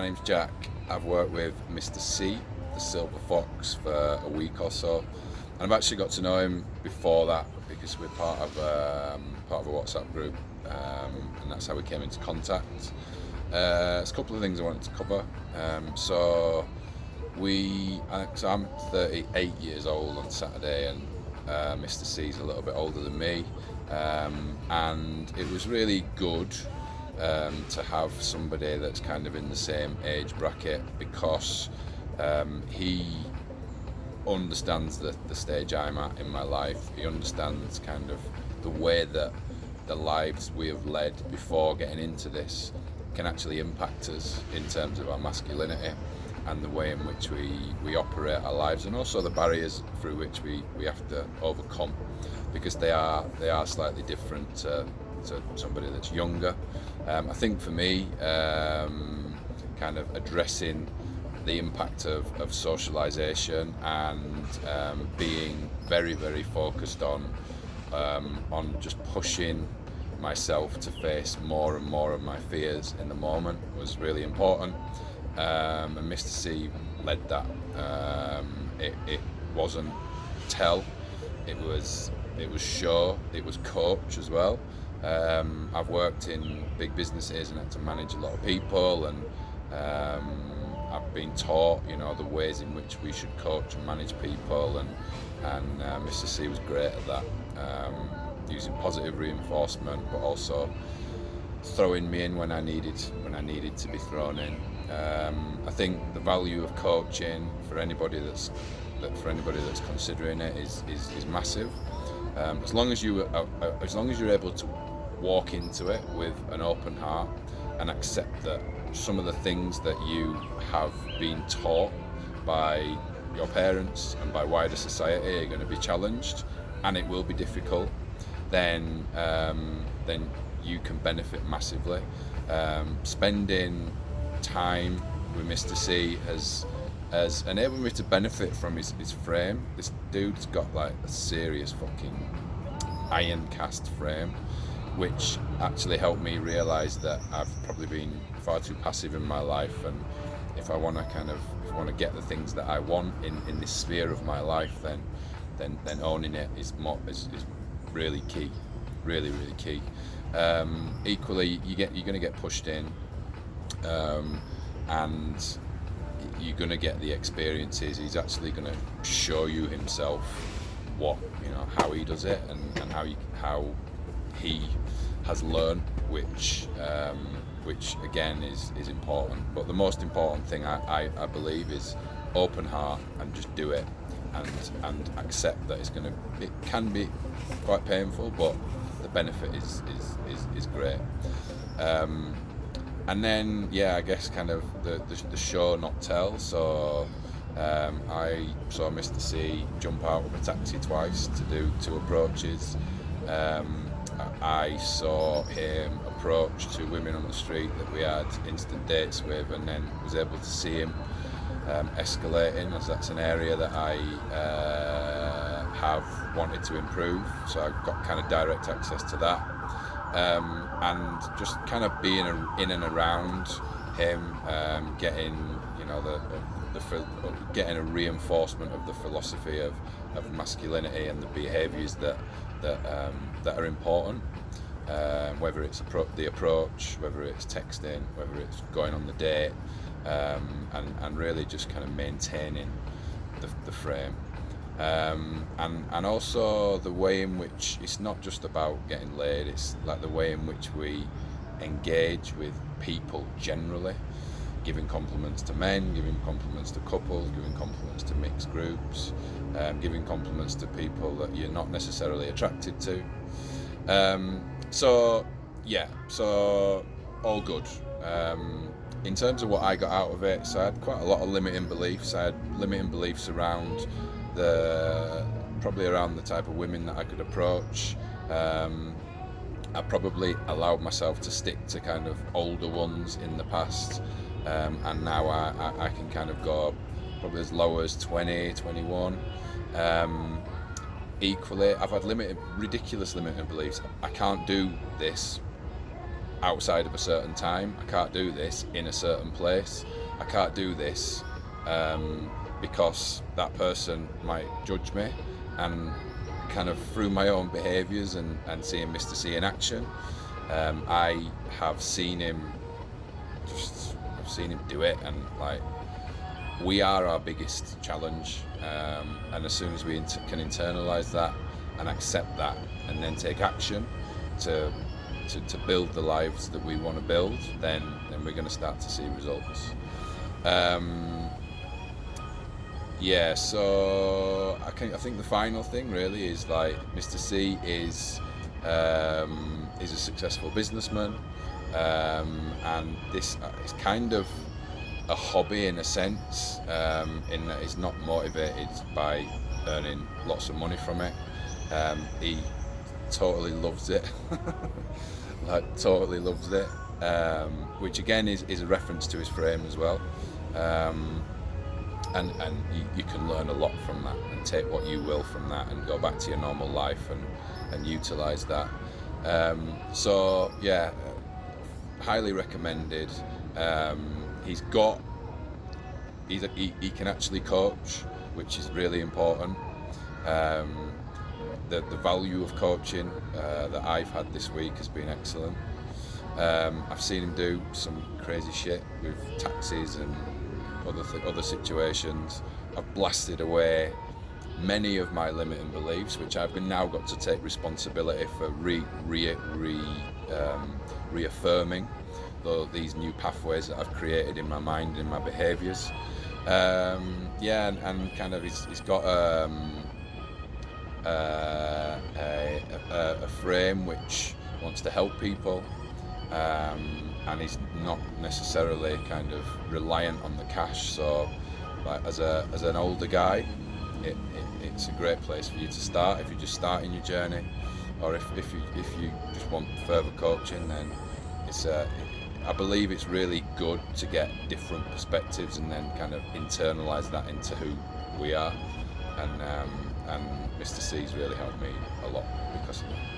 name's Jack. I've worked with Mr. C, the silverfox, for a week or so. And I've actually got to know him before that because we're part of a WhatsApp group, and that's how we came into contact. There's a couple of things I wanted to cover. So I'm 38 years old on Saturday, and Mr. C's a little bit older than me, and it was really good to have somebody that's kind of in the same age bracket, because he understands the stage I'm at in my life. He understands kind of the way that the lives we have led before getting into this can actually impact us in terms of our masculinity and the way in which we operate our lives, and also the barriers through which we have to overcome, because they are slightly different to somebody that's younger. I think for me, kind of addressing the impact of socialisation and being very, very focused on just pushing myself to face more and more of my fears in the moment was really important, and Mr. C led that. It wasn't tell, it was show, it was coach as well. I've worked in big businesses and had to manage a lot of people, and I've been taught, the ways in which we should coach and manage people, and Mr. C was great at that, using positive reinforcement, but also throwing me in when I needed to be thrown in. I think the value of coaching for anybody that's considering it is massive. As long as you're able to walk into it with an open heart and accept that some of the things that you have been taught by your parents and by wider society are going to be challenged, and it will be difficult, then you can benefit massively. Spending time with Mr. C has enabled me to benefit from his frame. This dude's got like a serious fucking iron cast frame, which actually helped me realise that I've probably been far too passive in my life, and if I want to get the things that I want in this sphere of my life, then owning it is really key, really, really key. Equally, you're going to get pushed in, and you're going to get the experiences. He's actually going to show you himself how he does it, and how he has learned, which again is important. But the most important thing I believe is open heart and just do it, and accept that it can be quite painful, but the benefit is great. And then I guess kind of the show not tell. So I saw Mr. C jump out of a taxi twice to do 2 approaches. I saw him approach 2 women on the street that we had instant dates with, and then was able to see him escalating, as that's an area that I have wanted to improve. So I got kind of direct access to that, and just kind of being in and around him, getting getting a reinforcement of the philosophy of masculinity and the behaviours that are important, whether it's the approach, whether it's texting, whether it's going on the date, and really just kind of maintaining the frame, and also the way in which it's not just about getting laid, it's like the way in which we engage with people generally, giving compliments to men, giving compliments to couples, giving compliments to mixed groups, giving compliments to people that you're not necessarily attracted to. So all good. In terms of what I got out of it, so I had quite a lot of limiting beliefs. I had limiting beliefs around probably around the type of women that I could approach. I probably allowed myself to stick to kind of older ones in the past, and now I can kind of go probably as low as 20, 21. Equally, I've had ridiculous limiting beliefs. I can't do this. outside of a certain time. I can't do this in a certain place. I can't do this because that person might judge me. And kind of through my own behaviours and seeing Mr. C in action, I have seen him do it, and like, we are our biggest challenge, and as soon as we can internalise that and accept that and then take action to build the lives that we want to build, then we're going to start to see results. So I think the final thing really is, like, Mr. C is a successful businessman, and this is kind of a hobby in a sense, in that he's not motivated by earning lots of money from it. He totally loves it, which again is a reference to his frame as well. And you can learn a lot from that and take what you will from that and go back to your normal life and utilise that. Highly recommended. He can actually coach, which is really important. The value of coaching that I've had this week has been excellent. I've seen him do some crazy shit with taxis and other situations. I've blasted away many of my limiting beliefs, which I've now got to take responsibility for reaffirming these new pathways that I've created in my mind and my behaviours. And kind of he's got a frame which wants to help people, and he's not necessarily kind of reliant on the cash. So, like, as an older guy, it's a great place for you to start if you're just starting your journey, or if you just want further coaching. Then I believe it's really good to get different perspectives and then kind of internalise that into who we are. And Mr. C's really helped me a lot because of that.